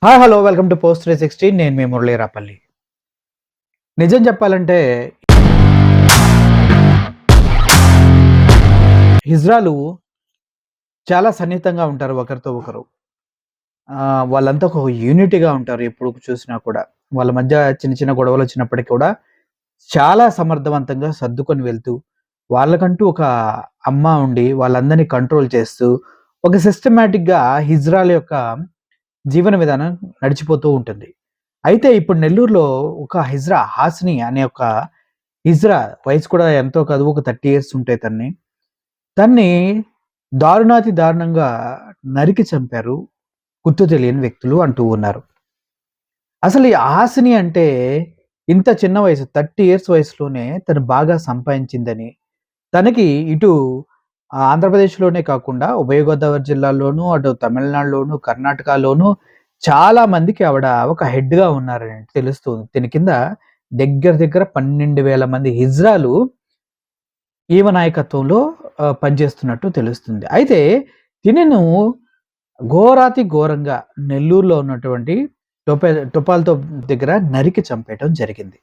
Hi hello welcome to post 360. నేను మీ మురళీరాపల్లి. నిజం చెప్పాలంటే హిజ్రాలు చాలా సన్నిహితంగా ఉంటారు ఒకరితో ఒకరు. వాళ్ళంతా ఒక యూనిటీగా ఉంటారు ఎప్పుడు చూసినా కూడా. వాళ్ళ మధ్య చిన్న చిన్న గొడవలు వచ్చినప్పటికి కూడా చాలా సమర్థవంతంగా సర్దుకొని వెళ్తూ, వాళ్ళకంటూ ఒక అమ్మ ఉండి వాళ్ళందరినీ కంట్రోల్ చేస్తూ, ఒక సిస్టమాటిక్‌గా హిజ్రాల యొక్క జీవన విధానం నడిచిపోతూ ఉంటుంది. అయితే ఇప్పుడు నెల్లూరులో ఒక హిజ్రా హాసిని అనే ఒక హిజ్రా వయసు కూడా ఎంతో కాదు, ఒక 30 ఇయర్స్ ఉంటాయి తన్ని. తన్ని దారుణాతి దారుణంగా నరికి చంపారు గుర్తు తెలియని వ్యక్తులు అంటూ ఉన్నారు. అసలు ఈ హాసిని అంటే ఇంత చిన్న వయసు 30 ఇయర్స్ వయసులోనే తను బాగా సంపాదించిందని, తనకి ఇటు ఆంధ్రప్రదేశ్‌లోనే కాకుండా ఉభయ గోదావరి జిల్లాల్లోనూ, అటు తమిళనాడులోను, కర్ణాటకలోను చాలా మందికి ఆవిడ ఒక హెడ్‌గా ఉన్నారని తెలుస్తుంది. దీని కింద దగ్గర దగ్గర 12,000 మంది హిజ్రాలు ఈమె నాయకత్వంలో పనిచేస్తున్నట్టు తెలుస్తుంది. అయితే తినను ఘోరాతి ఘోరంగా నెల్లూరులో ఉన్నటువంటి టొపాల్‌తో దగ్గర నరికి చంపేయటం జరిగింది.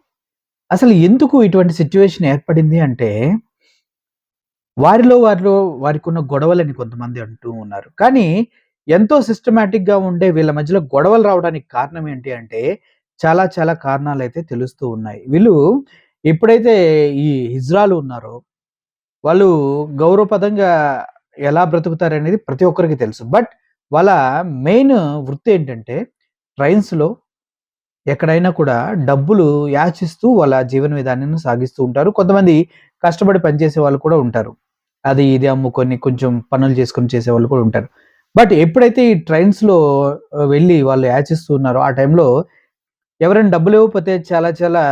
అసలు ఎందుకు ఇటువంటి సిట్యుయేషన్ ఏర్పడింది అంటే వారిలో వారికున్న గొడవలని కొంతమంది అంటూ ఉన్నారు. కానీ ఎంతో సిస్టమాటిక్‌గా ఉండే వీళ్ళ మధ్యలో గొడవలు రావడానికి కారణం ఏంటి అంటే చాలా చాలా కారణాలైతే తెలుస్తూ ఉన్నాయి. వీళ్ళు ఎప్పుడైతే ఈ హిజ్రాలు ఉన్నారో వాళ్ళు గౌరవపదంగా ఎలా బ్రతుకుతారనేది ప్రతి ఒక్కరికి తెలుసు. బట్ వాళ్ళ మెయిన్ వృత్తి ఏంటంటే ట్రైన్స్‌లో ఎక్కడైనా కూడా డబ్బులు యాచిస్తూ వాళ్ళ జీవన విధానాన్ని సాగిస్తూ ఉంటారు. కొంతమంది కష్టపడి పనిచేసే వాళ్ళు కూడా ఉంటారు. అది ఇది అమ్ముకొని కొంచెం పనులు చేసుకొని చేసేవాళ్ళు కూడా ఉంటారు. బట్ ఎప్పుడైతే ఈ ట్రైన్స్‌లో వెళ్ళి వాళ్ళు యాచిస్తూ ఉన్నారో ఆ టైంలో ఎవరైనా డబ్బులు ఇవ్వకపోతే చాలా చాలా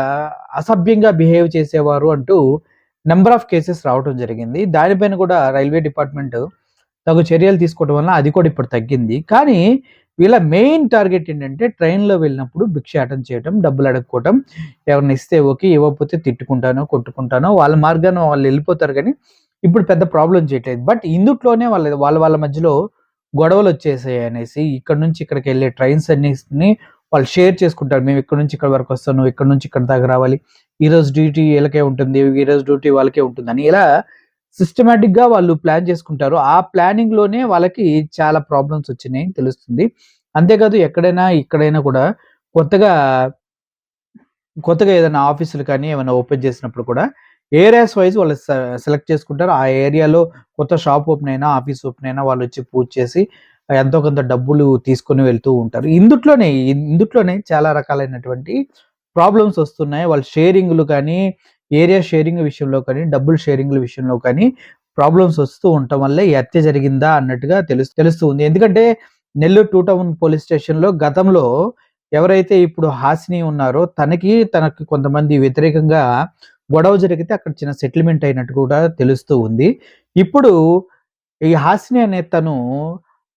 అసభ్యంగా బిహేవ్ చేసేవారు అంటూ నంబర్ ఆఫ్ కేసెస్ రావటం జరిగింది. దానిపైన కూడా రైల్వే డిపార్ట్‌మెంట్ తగు చర్యలు తీసుకోవడం వల్ల అది కూడా ఇప్పుడు తగ్గింది. కానీ వీళ్ళ మెయిన్ టార్గెట్ ఏంటంటే ట్రైన్‌లో వెళ్ళినప్పుడు భిక్షాటన చేయటం, డబ్బులు అడుక్కోవటం. ఎవరైనా ఇస్తే ఓకే, ఇవ్వకపోతే తిట్టుకుంటానో, కొట్టుకుంటానో వాళ్ళ మార్గాన వాళ్ళు వెళ్ళిపోతారు గానీ, ఇప్పుడు పెద్ద ప్రాబ్లమ్ చేయట్లేదు. బట్ ఇందుట్లోనే వాళ్ళ మధ్యలో గొడవలొచ్చేసాయనేసి ఇక్కడి నుంచి ఇక్కడికెళ్ళే ట్రైన్స్ అన్నిటిని వాళ్ళు షేర్ చేసుకుంటారు. మేము ఇక్కడి నుంచి ఇక్కడి వరకు వస్తాం. నువ్వు ఇక్కడి నుంచి ఇక్కడి దాకా రావాలి. ఈరోజు డ్యూటీ ఈళ్ళకే ఉంటుంది. ఈరోజు డ్యూటీ వాళ్ళకే ఉంటుందని ఇలా సిస్టమాటిక్‌గా వాళ్ళు ప్లాన్ చేసుకుంటారు. ఆ ప్లానింగ్‌లోనే వాళ్ళకి చాలా ప్రాబ్లమ్స్ వచ్చినాయని తెలుస్తుంది. అంతేకాదు ఎక్కడైనా, ఇక్కడైనా కూడా కొత్తగా, కొత్తగా ఏదైనా ఆఫీసులు కానీ ఏమైనా ఓపెన్ చేసినప్పుడు కూడా ఏరియాస్ వైస్ వాళ్ళు సెలెక్ట్ చేసుకుంటారు. ఆ ఏరియాలో కొత్త షాప్ ఓపెన్ అయినా, ఆఫీస్ ఓపెన్ అయినా వాళ్ళొచ్చి పూజ చేసి ఎంతో కొంత డబ్బులు తీసుకొని వెళ్తూ ఉంటారు. ఇందుట్లోనే చాలా రకాలైనటువంటి ప్రాబ్లమ్స్ వస్తున్నాయి. వాళ్ళు షేరింగ్‌లు కానీ, ఏరియా షేరింగ్ విషయంలో కానీ, డబ్బులు షేరింగ్‌ల విషయంలో కానీ ప్రాబ్లమ్స్ వస్తూ ఉండటం వల్లే ఈ హత్య జరిగిందా అన్నట్టుగా తెలుస్తూ ఉంది. ఎందుకంటే నెల్లూరు టూ టౌన్ పోలీస్ స్టేషన్‌లో గతంలో ఎవరైతే ఇప్పుడు హాసిని ఉన్నారో తనకి కొంతమంది వ్యతిరేకంగా గొడవ జరిగితే అక్కడ చిన్న సెటిల్మెంట్ అయినట్టు కూడా తెలుస్తూ ఉంది. ఇప్పుడు ఈ హాసిని అనే తను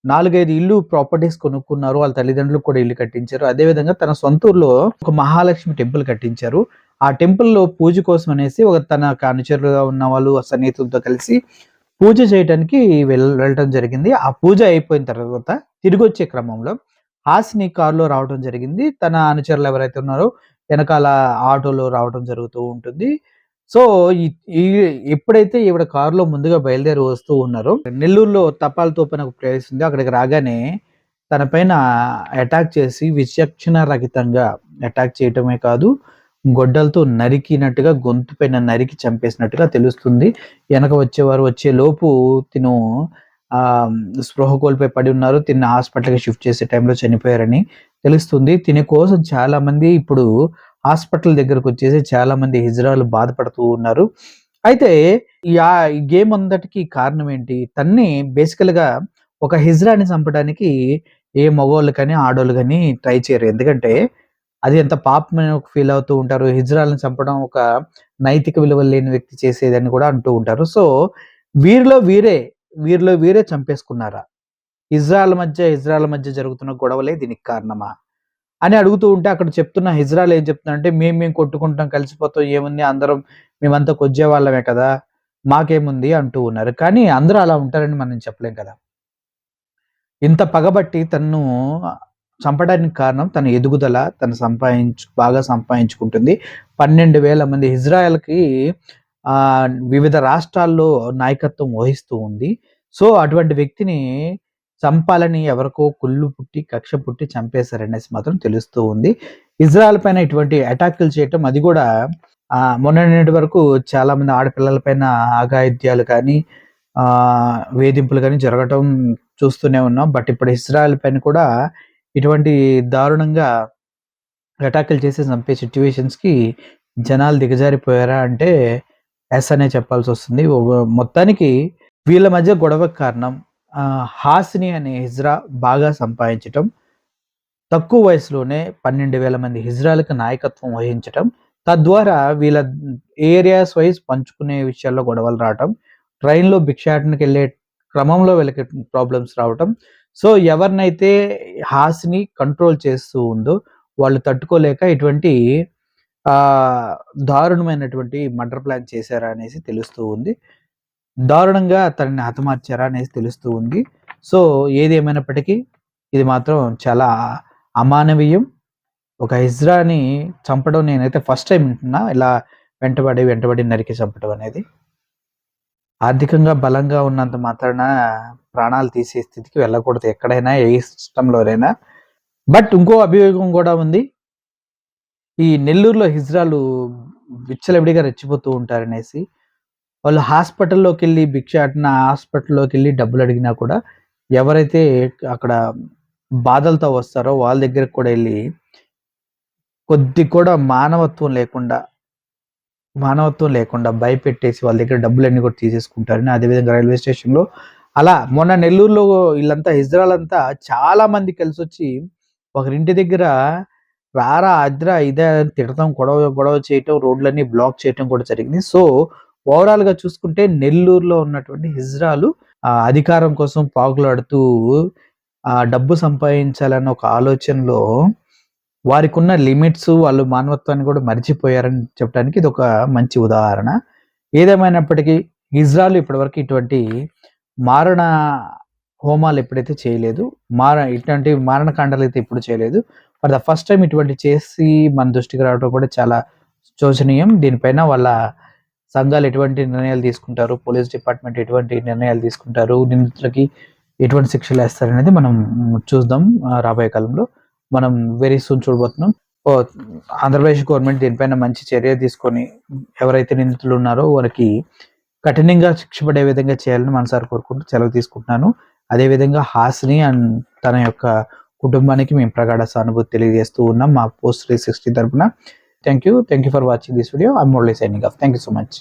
4, 5 ఇల్లు ప్రాపర్టీస్ కొనుక్కున్నారు. వాళ్ళ తల్లిదండ్రులకు కూడా ఇల్లు కట్టించారు. అదే విధంగా తన సొంత ఊర్లో ఒక మహాలక్ష్మి టెంపుల్ కట్టించారు. ఆ టెంపుల్‌లో పూజ కోసం అనేసి తనకు అనుచరులుగా ఉన్నవాళ్ళు సన్నిహితులతో కలిసి పూజ చేయటానికి వెళ్ళటం జరిగింది. ఆ పూజ అయిపోయిన తర్వాత తిరిగొచ్చే క్రమంలో హాసిని కారులో రావడం జరిగింది. తన అనుచరులు ఎవరైతే ఉన్నారో వెనకాల ఆటోలో రావడం జరుగుతూ ఉంటుంది. సో, ఈ ఈ ఎప్పుడైతే ఈవిడ కారులో ముందుగా బయలుదేరి వస్తూ ఉన్నారో, నెల్లూరులో తపాల్ తోపు అని ఒక ప్లేస్ ఉంది. అక్కడికి రాగానే తన పైన అటాక్ చేసి విచక్షణ రహితంగా అటాక్ చేయటమే కాదు, గొడ్డలతో నరికినట్టుగా గొంతు పైన నరికి చంపేసినట్టుగా తెలుస్తుంది. వెనక వచ్చేవారు వచ్చేలోపు తిను ఆహ్, స్పృహ కోల్పోయి పడి ఉన్నారు. తిన్ని హాస్పిటల్‌కి షిఫ్ట్ చేసే టైంలో చనిపోయారని తెలుస్తుంది. తిన కోసం చాలామంది ఇప్పుడు హాస్పిటల్ దగ్గరకొచ్చేసి చాలామంది హిజ్రాలు బాధపడుతూ ఉన్నారు. అయితే ఈ గేమ్ అంతటికి కారణం ఏంటి? తన్ని బేసికల్‌గా ఒక హిజ్రాని చంపడానికి ఏ మగోళ్ళు కానీ, ఆడోళ్ళు గాని ట్రై చేయరు. ఎందుకంటే అది ఎంత పాపమని ఫీల్ అవుతూ ఉంటారు. హిజ్రాలను చంపడం ఒక నైతిక విలువలు లేని వ్యక్తి చేసేదని కూడా అంటూ ఉంటారు. సో, వీరిలో వీరే, వీరిలో వీరే చంపేసుకున్నారా? ఇజ్రాయెల్ మధ్య జరుగుతున్న గొడవలే దీనికి కారణమా? అని అడుగుతూ ఉంటే అక్కడ చెప్తున్న హిజ్రాల్ ఏం చెప్తున్నాడంటే, మేము కొట్టుకుంటాం, కలిసిపోతాం, ఏముంది అందరం మేమంతా కొజ్జే వాళ్ళమే కదా! మాకేముంది అంటూ ఉన్నారు. కానీ అందరూ అలా ఉంటారని మనం చెప్పలేం కదా! ఇంత పగబట్టి తనను చంపడానికి కారణం తన ఎదుగుదల, తను బాగా సంపాదించుకుంటుంది. 12,000 మంది ఇజ్రాయెల్‌కి వివిధ రాష్ట్రాల్లో నాయకత్వం వహిస్తూ ఉంది. సో, అటువంటి వ్యక్తిని చంపాలని ఎవరికో కుళ్ళు పుట్టి, కక్ష పుట్టి చంపేశారనేసి మాత్రం తెలుస్తూ ఉంది. ఇజ్రాయెల్ పైన ఇటువంటి అటాకులు చేయటం, అది గూడా మొన్నటి వరకు చాలామంది ఆడపిల్లల పైన అఘాయిత్యాలు కానీ, వేధింపులు గానీ జరగటం చూస్తూనే ఉన్నాం. బట్ ఇప్పుడు ఇజ్రాయెల్ పైన కూడా ఇటువంటి దారుణంగా అటాకులు చేసి చంపే సిట్యుయేషన్స్‌కి జనాలు దిగజారిపోయారా అంటే యెస్ అనే చెప్పాల్సొస్తుంది. మొత్తానికి వీళ్ళ మధ్య గొడవకు కారణం హాసిని అనే హిజ్రా బాగా సంపాదించటం, తక్కువ వయసులోనే 12,000 మంది హిజ్రాలకు నాయకత్వం వహించటం, తద్వారా వీళ్ళ ఏరియాస్ వైస్ పంచుకునే విషయాల్లో గొడవలు రావటం, ట్రైన్‌లో భిక్షాటనకెళ్ళే క్రమంలో వీళ్ళకి ప్రాబ్లమ్స్ రావటం. సో, ఎవరినైతే హాసిని కంట్రోల్ చేస్తూ ఉందో వాళ్ళు తట్టుకోలేక ఇటువంటి దారుణమైనటువంటి మర్డర్ ప్లాన్ చేశారా అనేసి తెలుస్తూ ఉంది. దారుణంగా తనని హతమార్చారా అనేసి తెలుస్తూ ఉంది. సో, ఏది ఏమైనప్పటికీ ఇది మాత్రం చాలా అమానవీయం. ఒక హిజ్రాని చంపడం నేనైతే ఫస్ట్ టైమ్ వింటున్నా. ఇలా వెంటబడి నరికి చంపడం అనేది. ఆర్థికంగా బలంగా ఉన్నంత మాత్రాన ప్రాణాలు తీసే స్థితికి వెళ్ళకూడదు ఎక్కడైనా, ఏ సిస్టంలోనైనా. బట్ ఇంకో అభియోగం కూడా ఉంది. ఈ నెల్లూరులో హిజ్రాలు విచ్చలవిడిగా రెచ్చిపోతూ ఉంటారనేసి. వాళ్ళు హాస్పిటల్‌లోకెళ్ళి హాస్పిటల్‌లోకెళ్ళి డబ్బులడిగినా కూడా ఎవరైతే అక్కడ బాధలతో వస్తారో వాళ్ళ దగ్గరికి కూడా ఎళ్లి కూడా మానవత్వం లేకుండా భయపెట్టేసి వాళ్ళ దగ్గర డబ్బులన్నీ కూడా తీసేసుకుంటారని. అదేవిధంగా రైల్వే స్టేషన్‌లో అలా మొన్న నెల్లూరులో వీళ్ళంతా హిజ్రాలంతా చాలా మంది కలిసొచ్చి ఒకరింటి దగ్గర రారా, అద్రా, ఇదే అని తిడతాం, గొడవ చేయటం, రోడ్లన్నీ బ్లాక్ చేయటం కూడా జరిగింది. సో, ఓవరాల్‌గా చూసుకుంటే నెల్లూరులో ఉన్నటువంటి హిజ్రాలు అధికారం కోసం పాకులాడుతూ డబ్బు సంపాదించాలన్న ఒక ఆలోచనలో వారికున్న లిమిట్స్, వాళ్ళు మానవత్వాన్ని కూడా మర్చిపోయారని చెప్పడానికి ఇదొక మంచి ఉదాహరణ. ఏదేమైనప్పటికీ ఇజ్రాయెల్ ఇప్పటివరకు ఇటువంటి మారణ హోమాలు ఎప్పుడైతే చేయలేదు. ఇట్లాంటి మారణకాండాలైతే ఎప్పుడు చేయలేదు. ఫర్ ద ఫస్ట్ టైమ్ ఇటువంటి చేసి మన దృష్టికి రావడం కూడా చాలా శోచనీయం. దీనిపైన వాళ్ళ సంఘాలు ఎటువంటి నిర్ణయాలు తీసుకుంటారు, పోలీస్ డిపార్ట్మెంట్ ఎటువంటి నిర్ణయాలు తీసుకుంటారు, నిందితులకి ఎటువంటి శిక్షలేస్తారనేది మనం చూద్దాం రాబోయే కాలంలో. మనం వెరీ సూన్ చూడబోతున్నాం. ఆంధ్రప్రదేశ్ గవర్నమెంట్ దీనిపైన మంచి చర్య తీసుకొని ఎవరైతే నిందితులు ఉన్నారో వారికి కఠినంగా శిక్ష పడే విధంగా చేయాలని మనసారా కోరుకుంటూ సెలవు తీసుకుంటున్నాను. అదేవిధంగా హాసిని అండ్ తన యొక్క కుటుంబానికి మేము ప్రగాఢ సానుభూతి తెలియజేస్తూ ఉన్నాం మా పోస్ట్ 360 తరపున. Thank you for watching this video. I'm only signing off. Thank you so much.